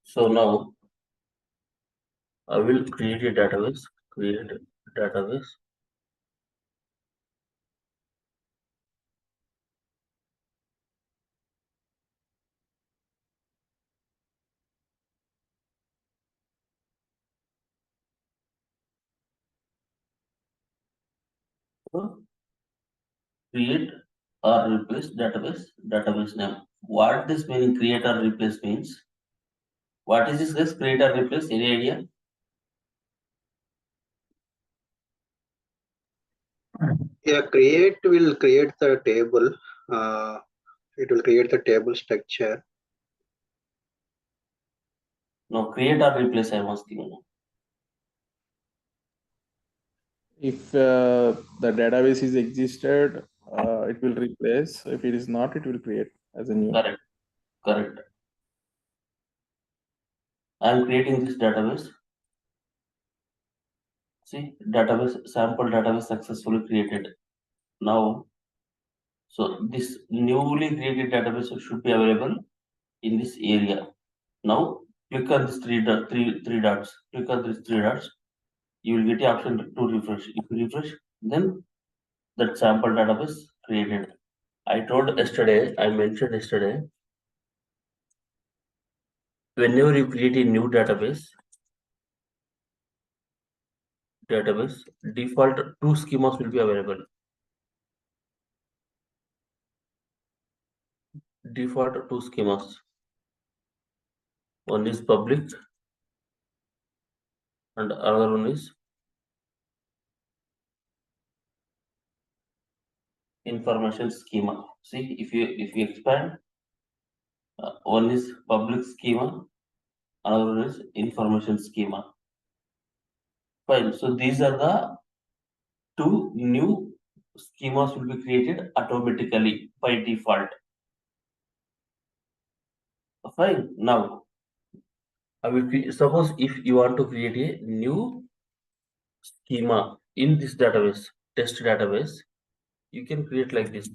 So now I will create a database. Create database. So create or replace database name. What this meaning create or replace means? What is this guys? Create or replace? Any idea? Yeah, create will create the table. It will create the table structure. No, create or replace I am asking. If the database is existed, it will replace. If it is not, it will create as a new. Correct. Correct. I am creating this database. See, database sample database successfully created. Now, so this newly created database should be available in this area. Now, click on this three dots. Click on these three dots. You will get the option to refresh. If you refresh, then that sample database created. I told yesterday, I mentioned yesterday, whenever you create a new database, default two schemas will be available. Default two schemas. One is public and another one is information schema. See, if you expand, one is public schema, another one is information schema. Fine. So these are the two new schemas will be created automatically by default. Fine. Now, I will suppose if you want to create a new schema in this database, test database, you can create like this.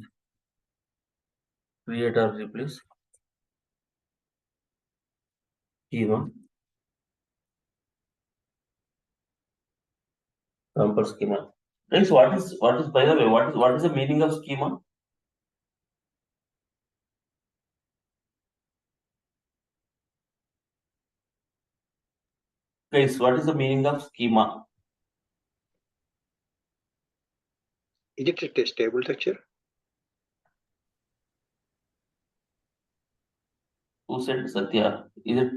Create or replace schema. Sample schema. Guys, what is by the way, what is the meaning of schema? Guys, what is the meaning of schema? Is it a test table structure? Who said Satya? Is it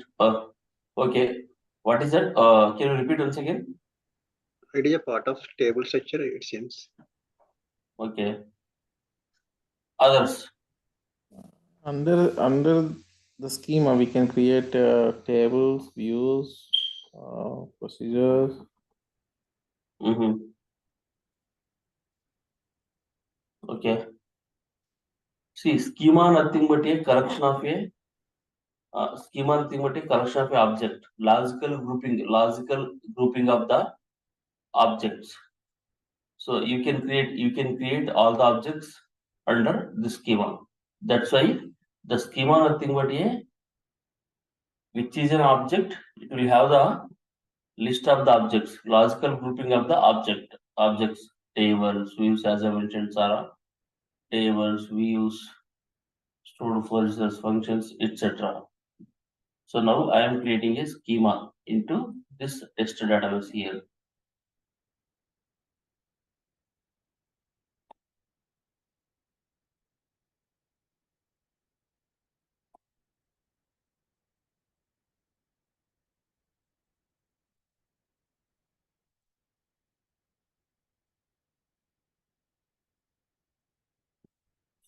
okay? What is that? Can you repeat once again? It is a part of table structure, it seems. Okay. Others. Under the schema, we can create tables, views, procedures. Okay. See, schema nothing but a collection of a schema nothing but a collection of a object. Logical grouping of the objects. So you can create all the objects under the schema. That's why the schema nothing but a which is an object. It will have the list of the objects, logical grouping of the objects, tables, views, as I mentioned, Sarah, tables, views, stored procedures, functions, etc. So now I am creating a schema into this test database here.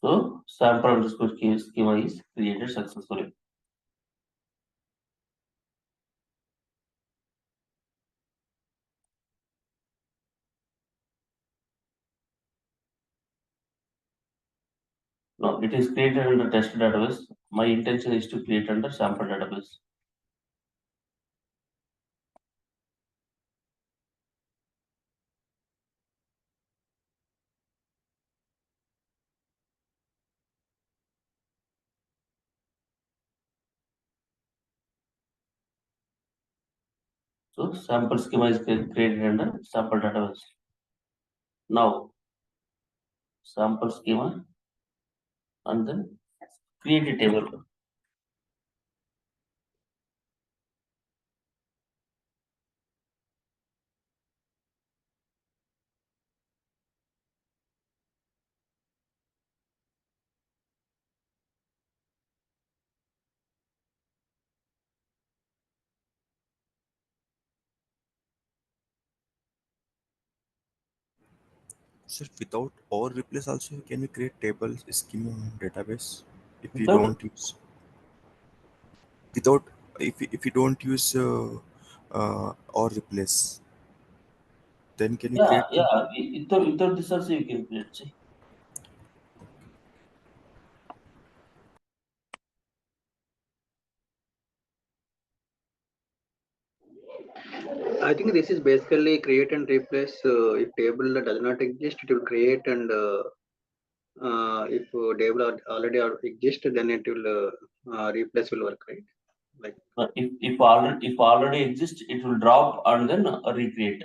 So sample underscore schema is created successfully. Now it is created under test database. My intention is to create under sample database. So sample schema is created under sample database. Now sample schema and then create a table. Sir, without or replace also, can we create tables, schema, and database if we Without? don't use without if we don't use or replace, then can we Yeah, create the yeah. Without this also you can create. See. I think this is basically create and replace. If table does not exist, it will create, and if table already exist, then it will replace will work, right? Like If already exists, it will drop and then recreate.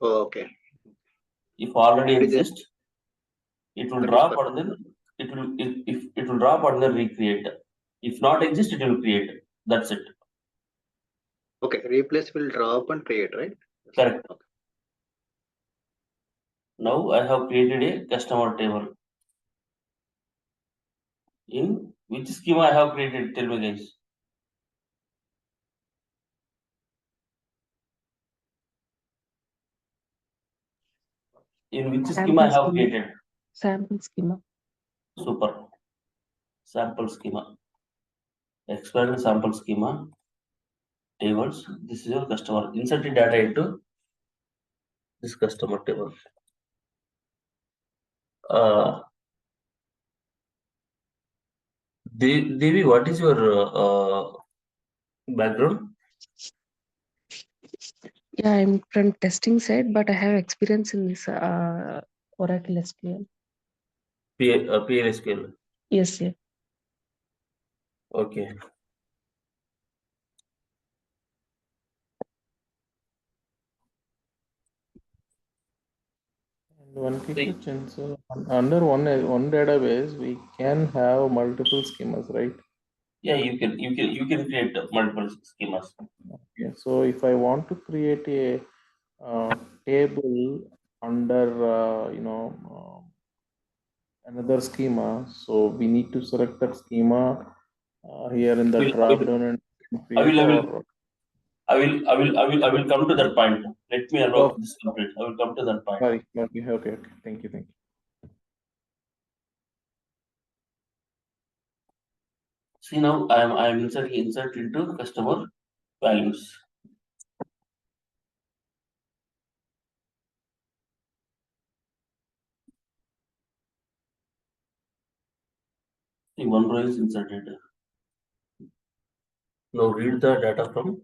okay, If already that is exists, it will that is drop correct. and then if it will drop and then recreate. If not exist, it will create. That's it. Okay, replace will drop and create, right? Correct. Okay. Now I have created a customer table. In which schema I have created? Tell me, guys. In which schema I have created? Sample schema. Super. Sample schema. Expand sample schema. Tables. This is your customer. Insert the data into this customer table. Devi, what is your background? Yeah, I'm from testing side, but I have experience in this Oracle SQL. PLSQL. Yes, yeah. Okay. And one quick question. So under one database, we can have multiple schemas, right? Yeah, you can create multiple schemas. Okay. So if I want to create a table under another schema, so we need to select that schema here in the drop down and create or I will come to that point. Let me allow oh, this complete. I will come to that point. sorry. Okay. Thank you. See, now I am insert into customer values. See, one row is inserted. Now read the data from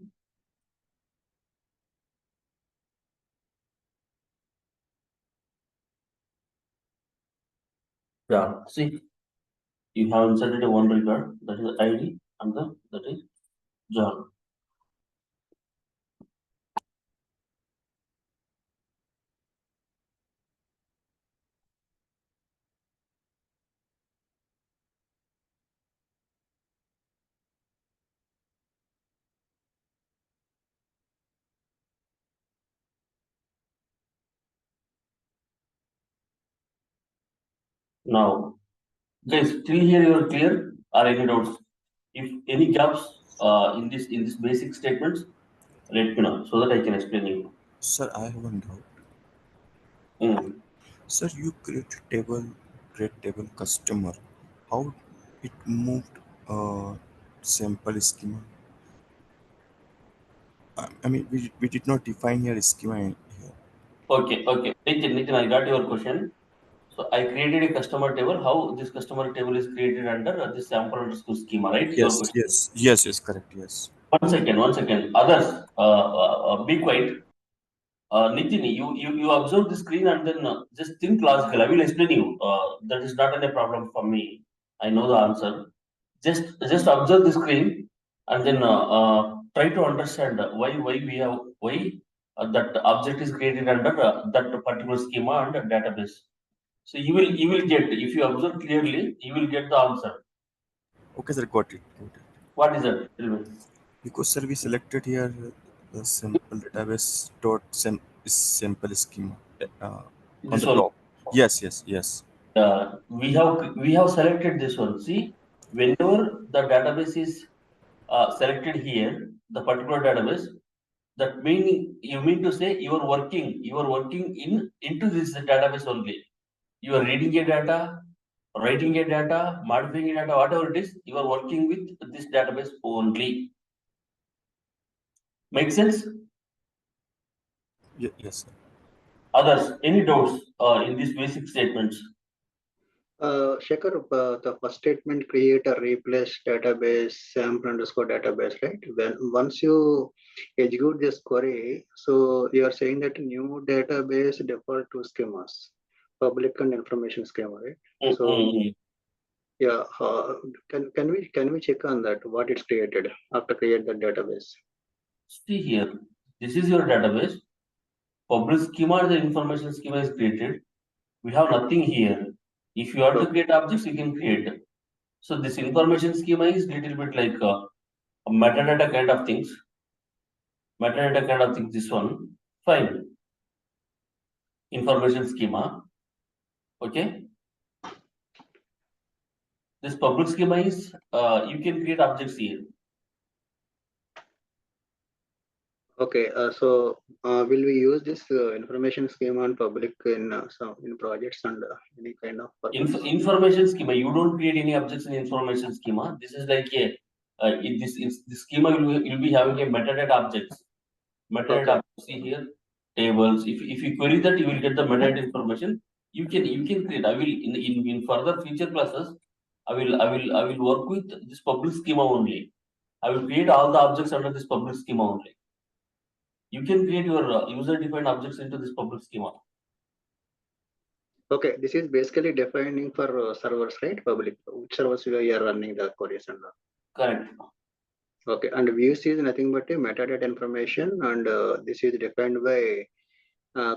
jar. See, you have inserted a one record, that is ID, and that is jar. Now, guys, till here you are clear or any doubts? If any gaps in this basic statements, let me know so that I can explain you. Sir, I have one doubt. Sir, you create table customer. How it moved sample schema? I mean, we did not define here schema here. Okay. Nitin, I got your question. So I created a customer table. How this customer table is created under this sample underscore schema, right? Your question. Yes, correct, yes. One second. Others, be quiet. Nitin, you observe the screen and then just think logical. I will explain you. That is not any problem for me. I know the answer. Just observe the screen and then try to understand why that object is created under that particular schema and database. So you will get, if you observe clearly, you will get the answer. Okay, sir, got it. What is that? Tell me. Because sir, we selected here the simple database dot simple schema on This the one. top. Yes. We have selected this one. See, whenever the database is selected here, the particular database, that meaning you mean to say you are working into this database only. You are reading a data, writing a data, modifying a data, whatever it is, you are working with this database only. Make sense? Yes, sir. Others, any doubts in these basic statements? Shekhar, the first statement, create a replace database, sample underscore database, right? When once you execute this query, so you are saying that new database default to schemas, public and information schema, right? So yeah, can we check on that? What it's created after create the database? See here, this is your database. Public schema, the information schema is created. We have nothing here. If you want to create objects, you can create. So this information schema is little bit like a metadata kind of things. This one. Fine. Information schema. Okay. This public schema is, you can create objects here. Okay, so will we use this information schema on public in in projects and any kind of purpose? Information schema, you don't create any objects in information schema. This is like a this schema you'll be having a metadata objects. Metadata objects, see here, tables. If you query that, you will get the metadata information. You can create. I will in further future classes, I will work with this public schema only. I will create all the objects under this public schema only. You can create your user-defined objects into this public schema. Okay, this is basically defining for servers, right? Public, which servers you are running the queries and all. Correct. Okay, and views is nothing but a metadata information, and this is defined by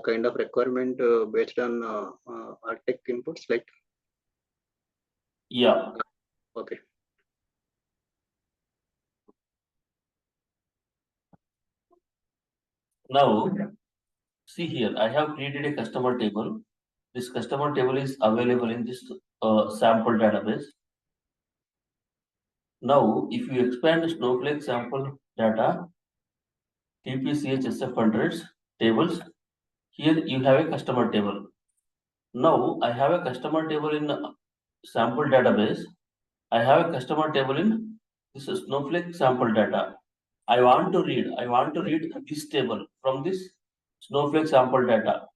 kind of requirement based on architect inputs, like. Yeah. Okay. Now, see here, I have created a customer table. This customer table is available in this sample database. Now, if you expand Snowflake sample data, TPCHSF hundreds tables, here you have a customer table. Now, I have a customer table in sample database. I have a customer table in this Snowflake sample data. I want to read this table from this Snowflake sample data.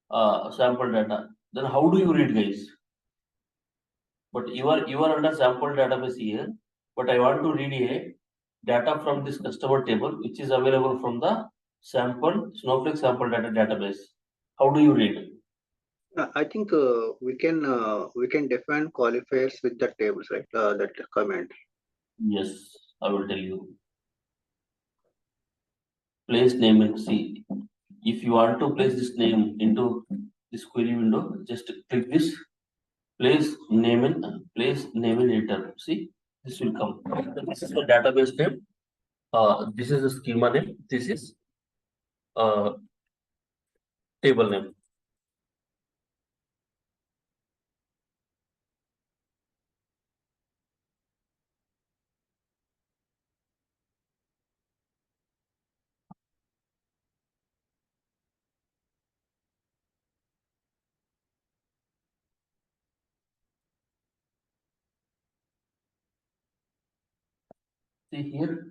Then how do you read, guys? But you are under sample database here, but I want to read a data from this customer table, which is available from the Snowflake sample data database. How do you read? I think we can define qualifiers with the tables, right? That comment. Yes, I will tell you. Place name and see. If you want to place this name into this query window, just click this place name in editor. See, this will come. This is the database name. This is the schema name. This is table name. See here.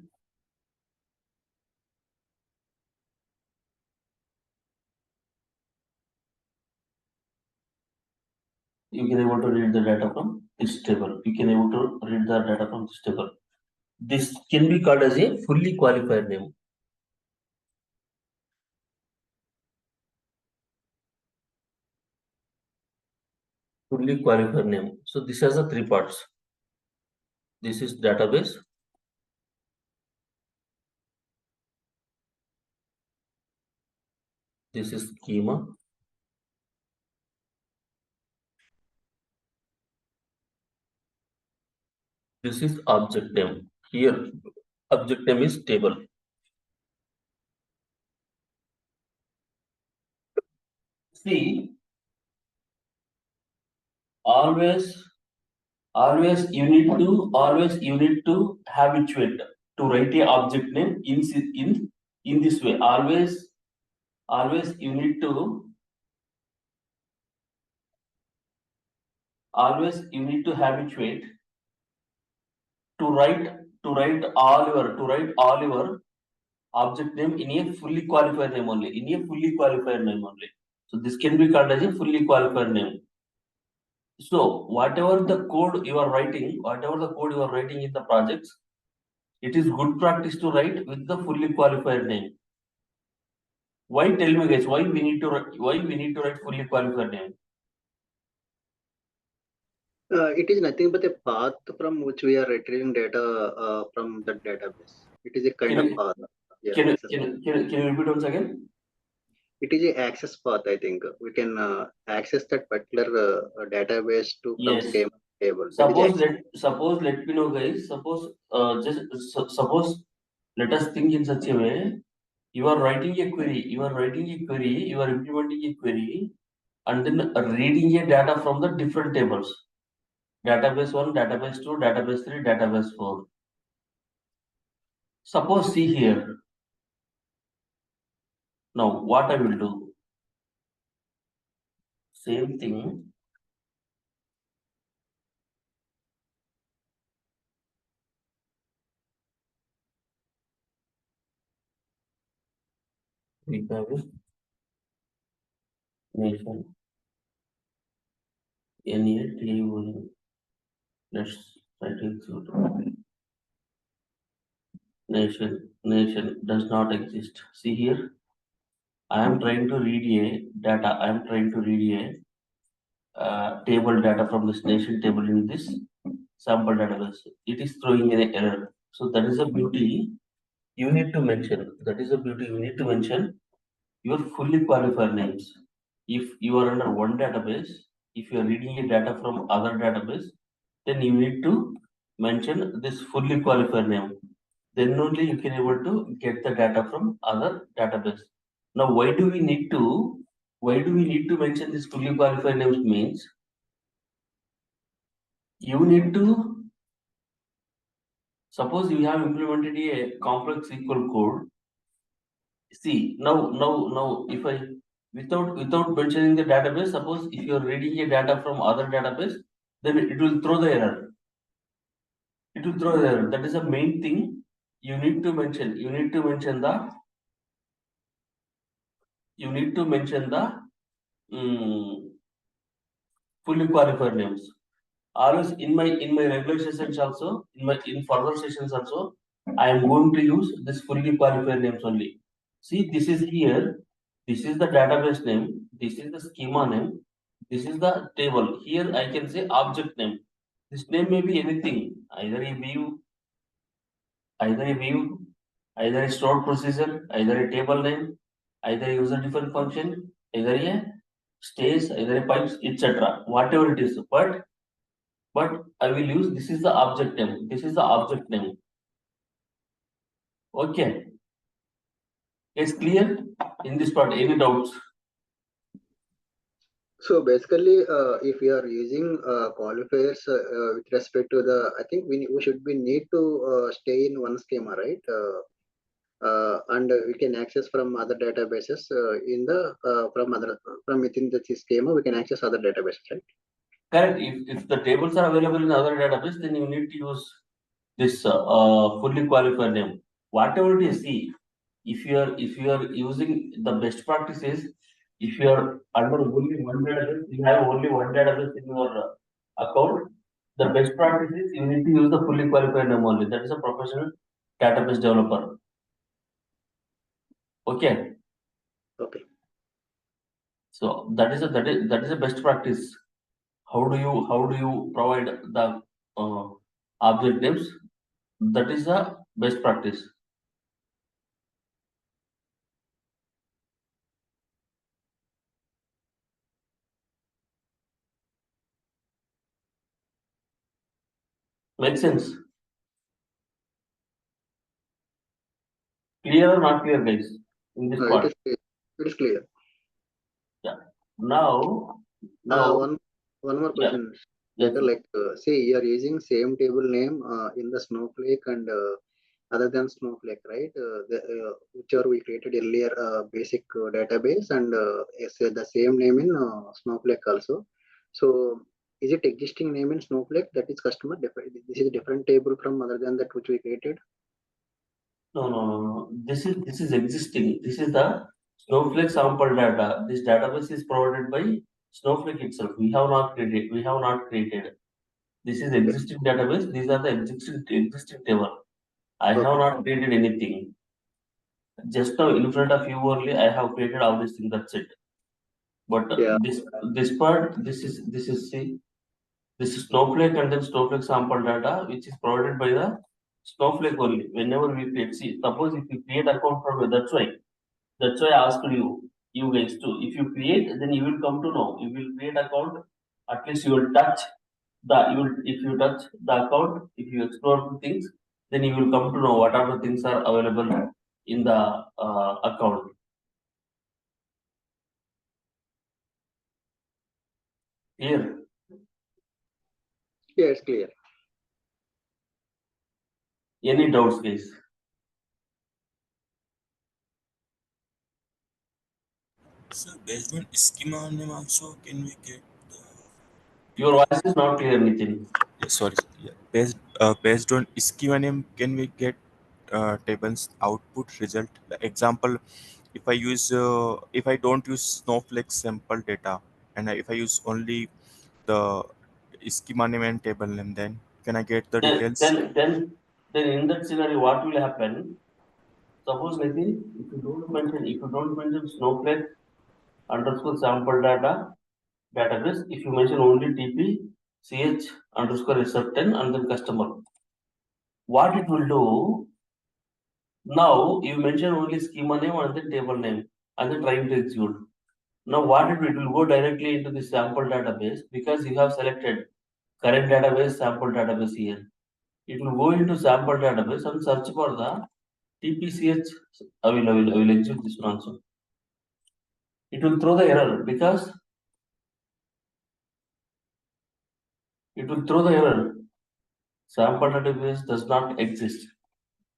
You can able to read the data from this table. You can able to read the data from this table. This can be called as a fully qualified name. Fully qualified name. So this has the three parts. This is database. This is schema. This is object name. Here, object name is table. See, always you need to habituate to write a object name in this way. Always you need to habituate to write all your object name in a fully qualified name only. So this can be called as a fully qualified name. So whatever the code you are writing in the projects, it is good practice to write with the fully qualified name. Why? Tell me guys, why we need to write fully qualified name? It is nothing but a path from which we are retrieving data from the database. It is a kind of path. Yeah, Can you repeat once again? It is a access path. I think we can access that particular database to from Yes. schema table. Suppose let me know guys. Suppose let us think in such a way. You are writing a query. You are implementing a query, and then reading a data from the different tables. Database 1, database 2, database 3, database 4. Suppose see here. Now what I will do? Same thing. We have a nation. NATU. Let's write it through. Nation does not exist. See here. I am trying to read a data. I am trying to read a table data from this nation table in this sample database. It is throwing an error. So that is a beauty you need to mention. Your fully qualified names. If you are under one database, if you are reading a data from other database, then you need to mention this fully qualified name. Then only you can able to get the data from other database. Now, why do we need to mention this fully qualified names? Means you need to suppose you have implemented a complex SQL code. See now if I without mentioning the database, suppose if you are reading a data from other database, then it will throw the error. That is the main thing you need to mention. You need to mention the fully qualified names. Always in my regular sessions also, in further sessions also, I am going to use this fully qualified names only. See, this is here. This is the database name. This is the schema name. This is the table. Here I can say object name. This name may be anything, either a view, either a stored procedure, either a table name, either a user defined function, either a stage, either a pipes, etc. Whatever it is, but I will use this is the object name. Okay. It's clear in this part. Any doubts? So basically, if we are using qualifiers with respect to the, I think we should be need to stay in one schema, right? And we can access from other databases in the from within the schema. We can access other databases, right? Correct. If the tables are available in other database, then you need to use this fully qualified name. Whatever it is, see, if you are using the best practices, if you are under only one database, you have only one database in your account. The best practices you need to use the fully qualified name only. That is a professional database developer. Okay. Okay. So that is a best practice. How do you provide the object names? That is the best practice. Make sense? Clear or not clear, guys? In this It part. is clear. It is clear. Yeah. Now. One more Yeah. question. Yes. Like, say you are using same table name in the Snowflake and other than Snowflake, right? Whichever we created earlier, basic database, and say the same name in Snowflake also. So, is it existing name in Snowflake that is customer? This is a different table from other than that which we created. No. This is existing. This is the Snowflake sample data. This database is provided by Snowflake itself. We have not created. This is existing database. These are the existing table. I have not created anything. Just now in front of you only, I have created all these things. That's it. But this part, this is see, this is Snowflake and then Snowflake sample data, which is provided by the Snowflake only. Whenever we create, see, suppose if you create account from that's why I asked you guys too. If you create, then you will come to know. You will create account. At least you will touch if you touch the account, if you explore the things, then you will come to know what are the things are available in the account. Clear? Yeah, it's clear. Any doubts, guys? So based on schema name also, can we get the... Your voice is not clear, Nitin. Yeah, sorry. Yeah. Based on schema name, can we get tables output result? The example, if I don't use Snowflake sample data, and if I use only the schema name and table name, then can I get the details? Then in that scenario, what will happen? Suppose Nitin, if you don't mention Snowflake underscore sample data database, if you mention only TP ch underscore acceptance and then customer, what it will do? Now you mention only schema name and then table name and then trying to execute. Now what it will go directly into the sample database because you have selected current database, sample database here. It will go into sample database and search for the TPCH. I will execute this one also. It will throw the error because sample database does not exist.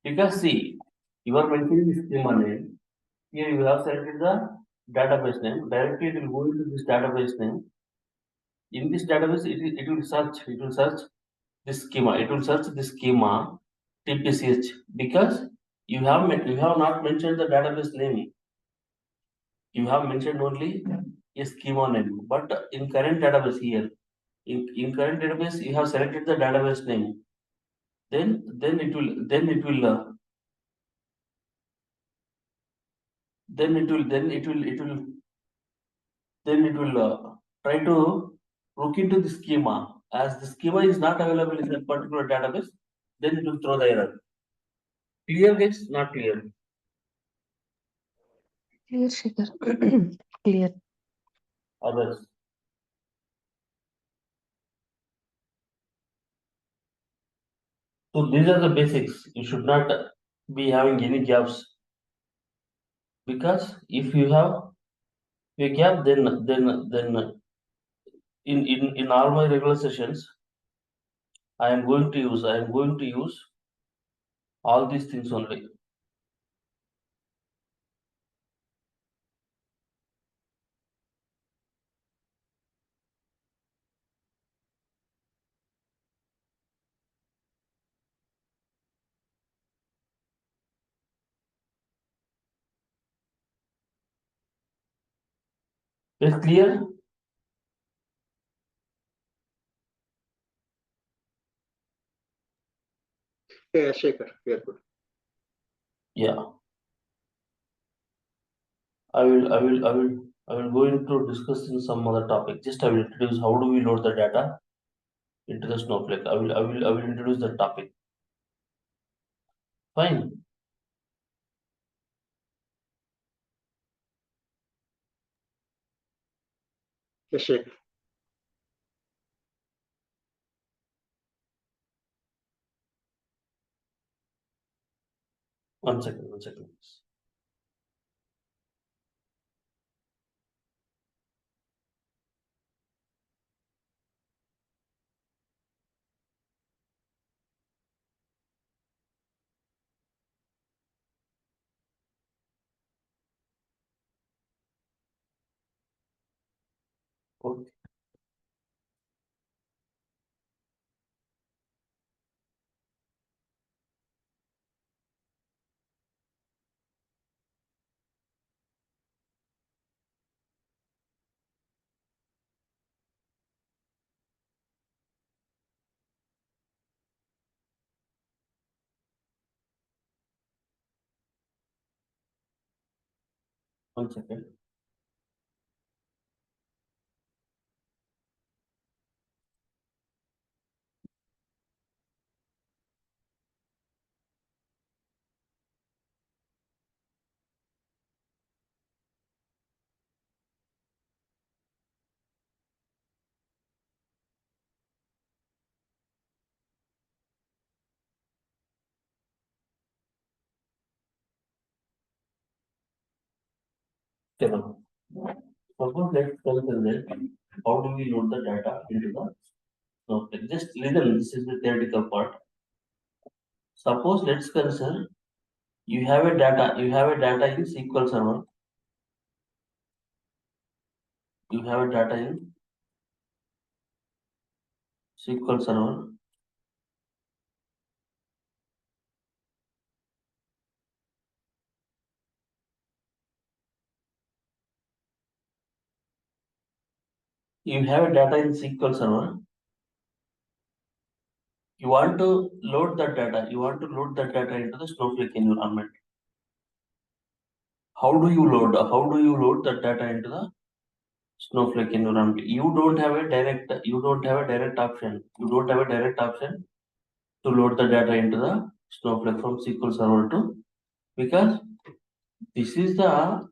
Because see, you are mentioning the schema name. Here you have selected the database name. Directly it will go into this database name. In this database, it will search this schema. It will search this schema TPCH because you have not mentioned the database name. You have mentioned only a schema name. But in current database here, in current database, you have selected the database name. Then it will try to look into the schema. As the schema is not available in that particular database, then it will throw the error. Clear, guys? Not clear. Clear, Shekhar. Clear. Others. So these are the basics. You should not be having any gaps because if you have a gap, then in all my regular sessions, I am going to use all these things only. Is clear? Yeah, Shekhar, very good. Yeah. I will go into discussing some other topic. Just I will introduce how do we load the data into the Snowflake. I will introduce the topic. Fine. Yes, Shekhar. One second, one second. Okay. One second. Okay, now. Suppose let's consider that how do we load the data into the Snowflake? Just listen, this is the theoretical part. Suppose let's consider you have a data in SQL Server. You have a data in SQL Server. You have a data in SQL Server. You want to load that data. You want to load that data into the Snowflake environment. How do you load? How do you load that data into the Snowflake environment? You don't have a direct option. You don't have a direct option to load the data into the Snowflake from SQL Server to, because this is the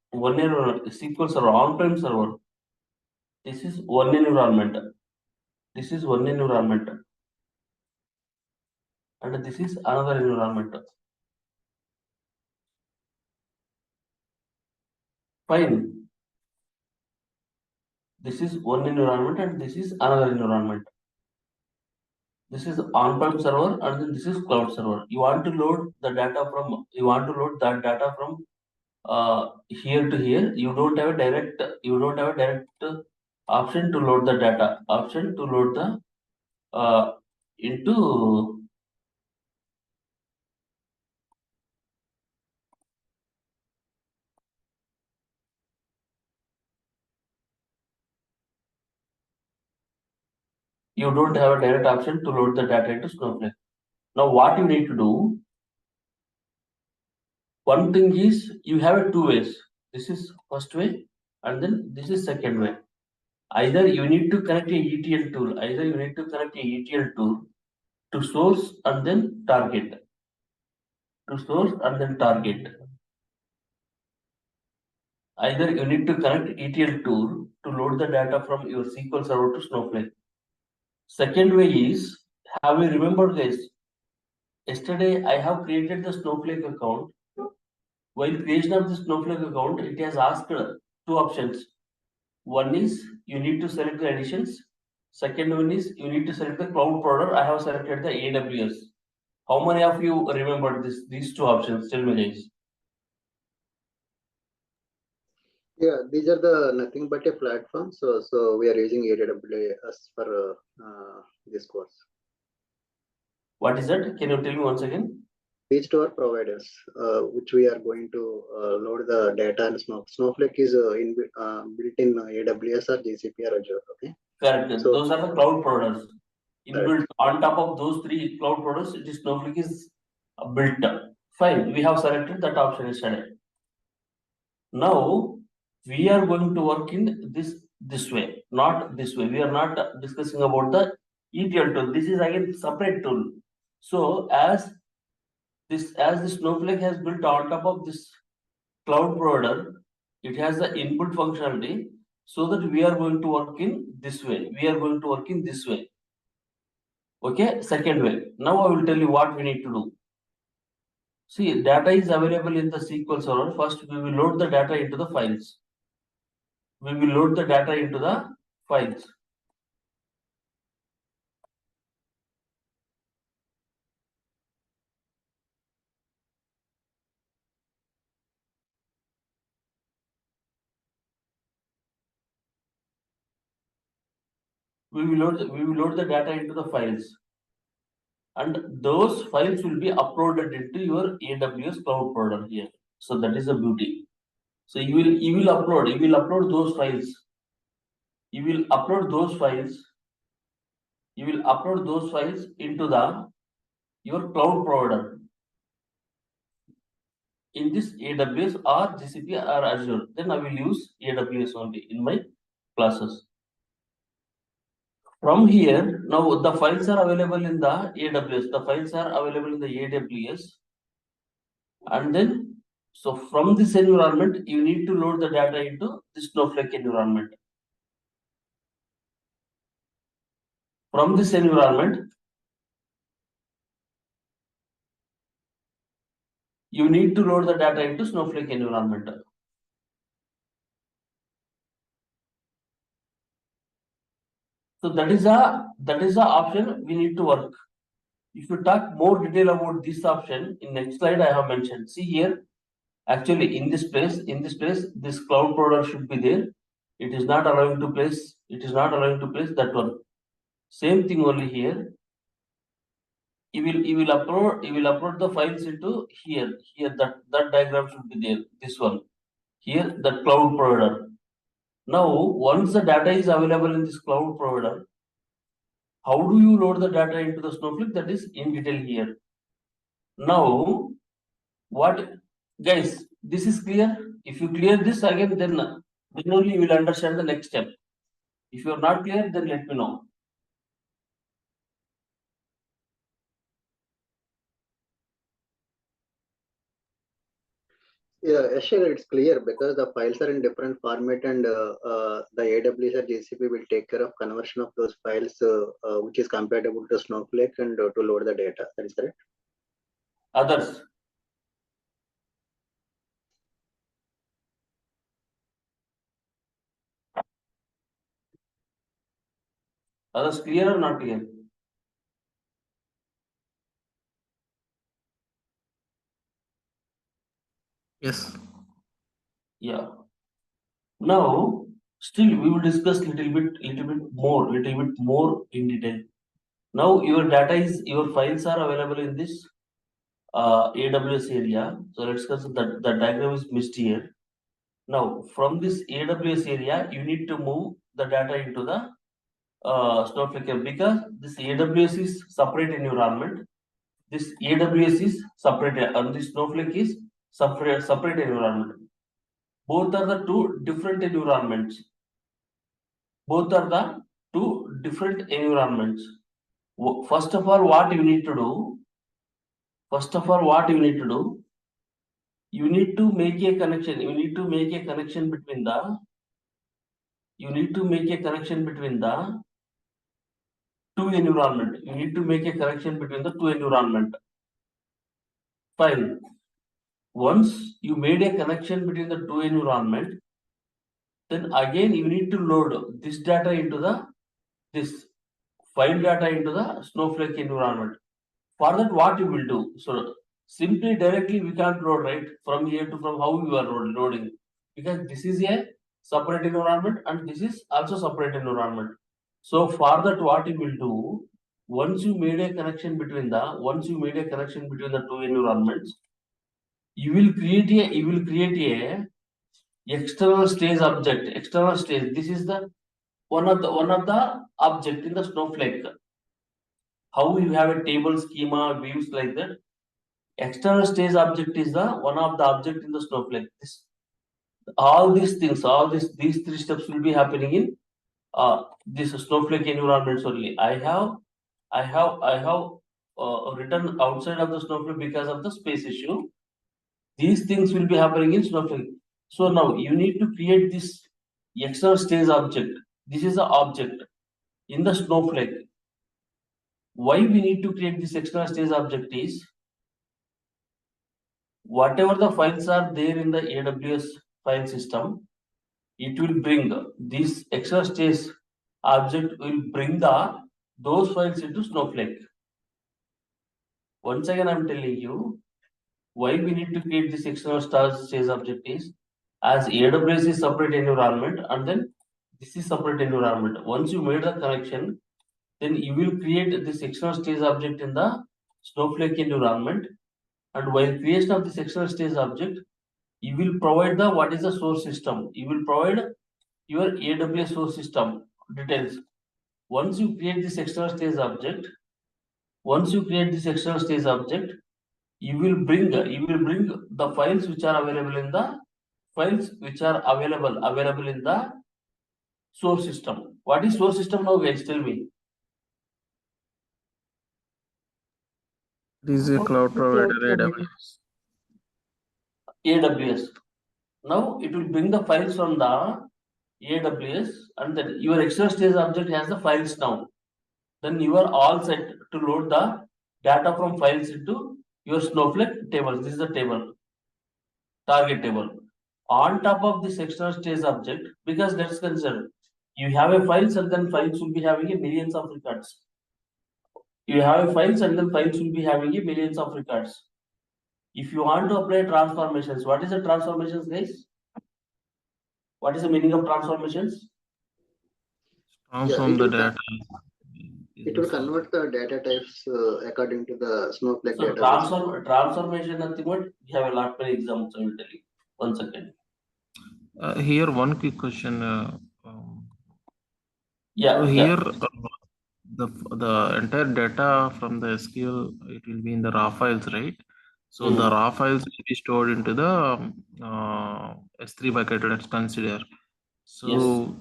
one SQL Server on-prem server. This is one environment. This is one environment, and this is another environment. Fine. This is one environment and this is another environment. This is on-prem server and then this is cloud server. You want to load the data from, that data from here to here. You don't have a direct option to load the data. Option to load the into you don't have a direct option to load the data into Snowflake. Now what you need to do, one thing is you have two ways. This is first way and then this is second way. Either you need to connect a ETL tool, to source and then target. Either you need to connect ETL tool to load the data from your SQL Server to Snowflake. Second way is, have you remembered guys? Yesterday I have created the Snowflake account. While creation of the Snowflake account, it has asked two options. One is you need to select the editions. Second one is you need to select the cloud provider. I have selected the AWS. How many of you remember these two options? Tell me guys. Yeah, these are the nothing but a platform. So we are using AWS for this course. What is that? Can you tell me once again? These two are providers, which we are going to load the data and Snowflake is built in AWS or GCP or Azure. Okay. Correct. So, those are the cloud providers. Inbuilt on top of those three cloud providers, it is Snowflake is built up. Fine. We have selected that option yesterday. Now we are going to work in this way, not this way. We are not discussing about the ETL tool. This is again separate tool. So as the Snowflake has built on top of this cloud provider, it has the input functionality, so that we are going to work in this way. Okay, second way. Now I will tell you what we need to do. See, data is available in the SQL Server. First, we will load the data into the files. We will load the data into the files. We will load the data into the files, and those files will be uploaded into your AWS cloud provider here. So that is the beauty. So you will upload those files. You will upload those files. You will upload those files into your cloud provider in this AWS or GCP or Azure. Then I will use AWS only in my classes. From here, now the files are available in the AWS. The files are available in the AWS. And then, so from this environment, you need to load the data into the Snowflake environment. From this environment, you need to load the data into Snowflake environment. So that is the option we need to work. If you talk more detail about this option, in next slide I have mentioned. See here, actually in this place, this cloud provider should be there. It is not allowing to place. It is not allowing to place that one. Same thing only here. You will upload the files into here. Here that diagram should be there. This one. Here the cloud provider. Now once the data is available in this cloud provider, how do you load the data into the Snowflake? That is in detail here. Now, what guys? This is clear. If you clear this again, then only you will understand the next step. If you are not clear, then let me know. Yeah, sure, it's clear because the files are in different format, and the AWS or GCP will take care of conversion of those files, which is compatible to Snowflake, and to load the data. That is correct. Others. Others clear or not clear? Yes. Yeah. Now, still we will discuss little bit more in detail. Now your files are available in this AWS area. So let's consider that the diagram is missed here. Now from this AWS area, you need to move the data into the Snowflake, because this AWS is separate environment. This AWS is separate, and this Snowflake is separate environment. Both are the two different environments. Both are the two different environments. First of all, what you need to do? You need to make a connection. You need to make a connection between the. You need to make a connection between the two environment. You need to make a connection between the two environment. Fine. Once you made a connection between the two environment, then again you need to load this data into this file data into the Snowflake environment. For that, what you will do? So simply directly we can't load, right, from here to from how you are loading, because this is a separate environment and this is also separate environment. So for that, what you will do? Once you made a connection between the two environments, you will create a external stage object. External stage. This is the one of the object in the Snowflake. How you have a table, schema, views like that. External stage object is the one of the object in the Snowflake. All these things, these three steps will be happening in this Snowflake environments only. I have written outside of the Snowflake because of the space issue. These things will be happening in Snowflake. So now you need to create this external stage object. This is the object in the Snowflake. Why we need to create this external stage object is, whatever the files are there in the AWS file system, it will bring this extra stage object will bring those files into Snowflake. Once again, I'm telling you why we need to create this external stage object is as AWS is separate environment and then this is separate environment. Once you made the connection, then you will create this external stage object in the Snowflake environment. And while creation of this external stage object, you will provide the what is the source system. You will provide your AWS source system details. Once you create this external stage object, you will bring the files which are available in the in the source system. What is source system now, guys? Tell me. It is a cloud provider AWS. AWS. Now it will bring the files from the AWS and then your external stage object has the files now. Then you are all set to load the data from files into your Snowflake tables. This is the table, target table. On top of this external stage object, because let's consider you have a files and then files will be having a millions of records. You have a files and then files will be having a millions of records. If you want to apply transformations, what is the transformations, guys? What is the meaning of transformations? Transform the data. It will convert the data types according to the Snowflake So database. transformation, nothing but we have a lot many examples. I will tell you. 1 second. Here, one quick question. Yeah. So here, the entire data from the SQL, it will be in the raw files, right? So the raw files will be stored into the S3 bucket. Let's consider. So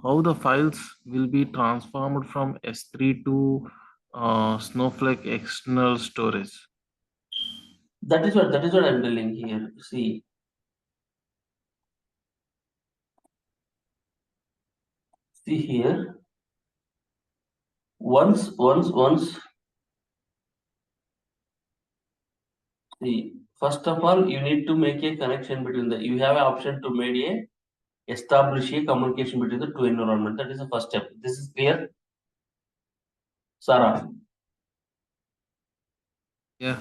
how the files will be transformed from S3 to Snowflake external storage? That is what I'm telling here. See. See here. Once. See, first of all, you need to make a connection between the. You have an option to establish a communication between the two environments. That is the first step. This is clear, Sarah? Yeah.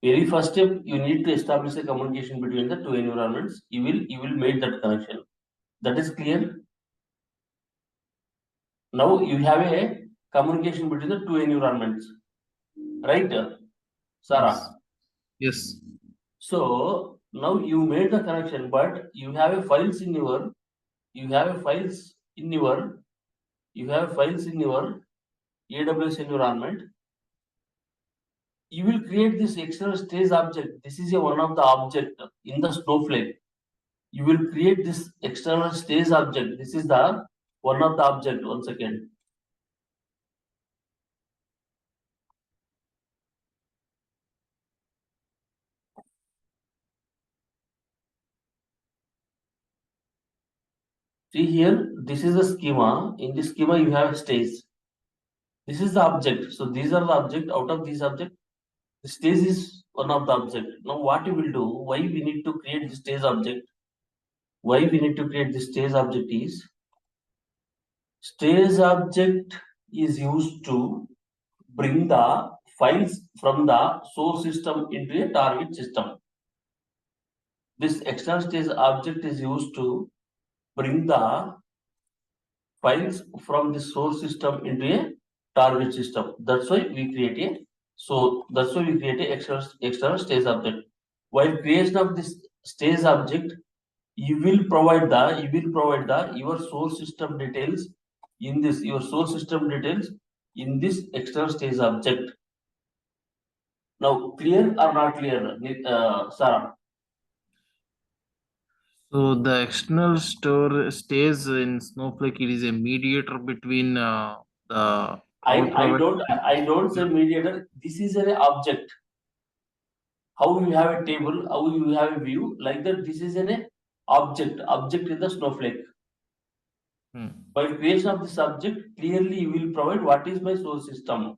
Very first step, you need to establish a communication between the two environments. You will make that connection. That is clear. Now you have a communication between the two environments, right, Sarah? Yes. So now you made the connection, but you have a files in your AWS environment. You will create this external stage object. This is one of the object in the Snowflake. You will create this external stage object. This is the one of the object. 1 second. See here, this is the schema. In this schema, you have stage. This is the object. So these are the object. Out of these object, the stage is one of the object. Now what you will do? Why we need to create the stage object? Why we need to create the stage object is stage object is used to bring the files from the source system into a target system. This external stage object is used to bring the files from the source system into a target system. That's why we create a external stage object. While creation of this stage object, you will provide your source system details in this external stage object. Now, clear or not clear, Sarah? So the external store stays in Snowflake. It is a mediator between the. I don't say mediator. This is an object. How you have a table, how you have a view, like that. This is an object in the Snowflake. By creation of this object, clearly you will provide what is my source system.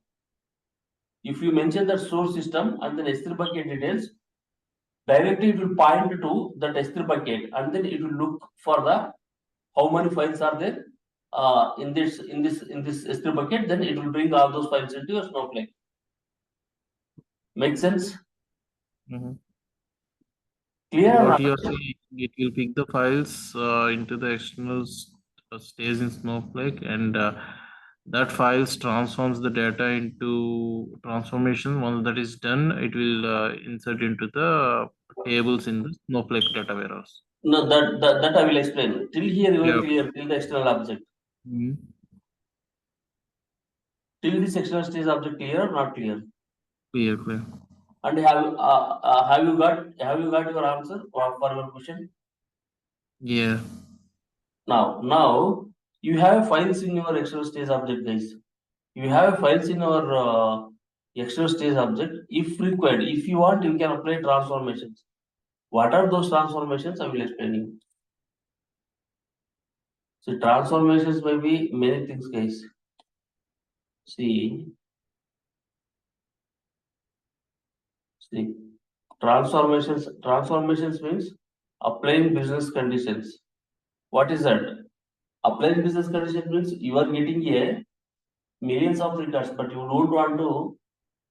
If you mention that source system and then S3 bucket details, Directly it will point to the S3 bucket, and then it will look for the how many files are there in this S3 bucket. Then it will bring all those files into your Snowflake. Make sense? Mhm. Clear or What not? you're saying, it will pick the files into the external stays in Snowflake, and that files transforms the data into transformation. Once that is done, it will insert into the tables in the Snowflake data warehouse. No, that I will explain. Till here you are Yeah. clear. Till the external object. Mhm. Till this external stage object clear or not clear? Clear, clear. And have you got your answer for your question? Yeah. Now you have files in your external stage object, guys. You have files in your external stage object. If required, if you want, you can apply transformations. What are those transformations? I will explain you. So transformations may be many things, guys. See, transformations means applying business conditions. What is that? Applying business conditions means you are getting a millions of records, but you don't want to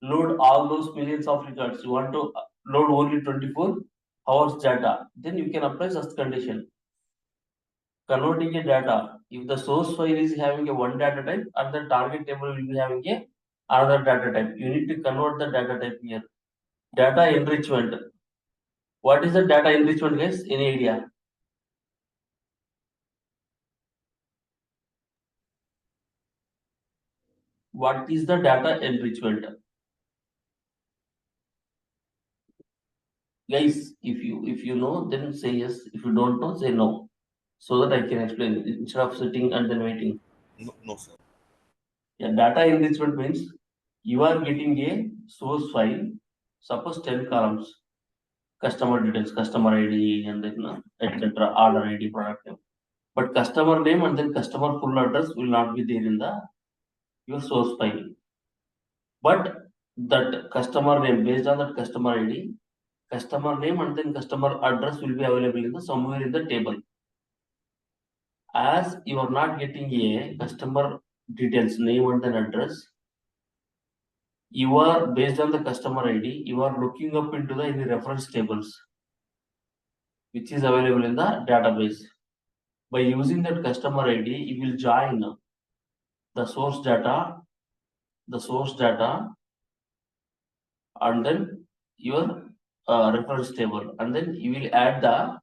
load all those millions of records. You want to load only 24 hours data. Then you can apply such condition. Converting a data. If the source file is having a one data type and the target table will be having a another data type, you need to convert the data type here. Data enrichment. What is the data enrichment, guys? Any idea? What is the data enrichment? Guys, if you know, then say yes. If you don't know, say no, so that I can explain instead of sitting and then waiting. No, sir. Yeah, data enrichment means you are getting a source file, suppose 10 columns, customer details, customer ID, and then etc. Order ID, product name. But customer name and then customer full address will not be there in the your source file. But that customer name, based on that customer ID, customer name and then customer address will be available in the somewhere in the table. As you are not getting a customer details, name and then address, you are based on the customer ID, you are looking up into the reference tables, which is available in the database. By using that customer ID, you will join the source data, and then your reference table, and then you will add the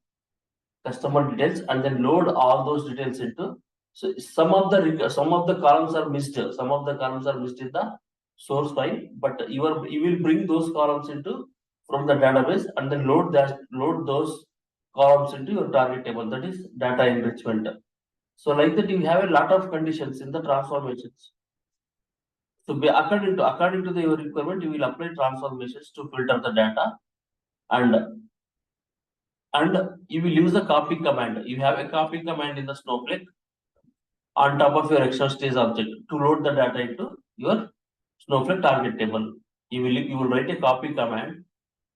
customer details and then load all those details into. So some of the columns are missed. Some of the columns are missed in the source file, but you will bring those columns into from the database and then load those columns into your target table. That is data enrichment. So like that, you have a lot of conditions in the transformations. So according to your requirement, you will apply transformations to filter the data, and you will use the copy command. You have a copy command in the Snowflake on top of your external stage object to load the data into your Snowflake target table. You will write a copy command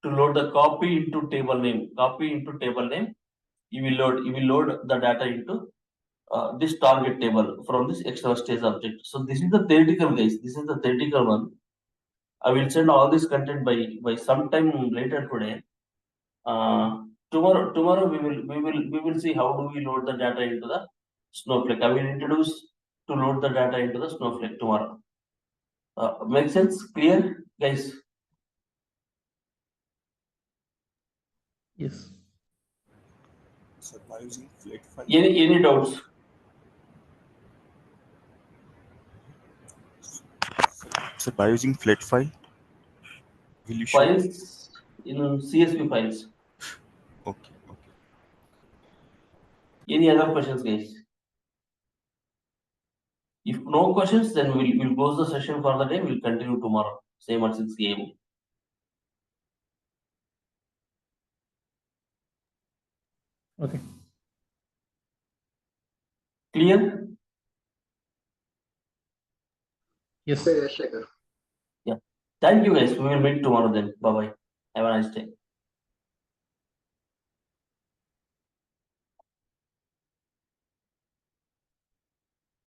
to load the copy into table name. Copy into table name. You will load the data into this target table from this external stage object. So this is the theoretical, guys. This is the theoretical one. I will send all this content by sometime later today. Tomorrow we will see how do we load the data into the Snowflake. I will introduce to load the data into the Snowflake tomorrow. Make sense? Clear, guys? Yes. So by using flat file. Any doubts? So by using flat file, will you show? Files in CSV files. Okay. Any other questions, guys? If no questions, then we'll close the session for the day. We'll continue tomorrow, same at 6 AM. Okay. Clear? Yes. Yes, Shekhar. Yeah. Thank you, guys. We will meet tomorrow then. Bye bye. Have a nice day.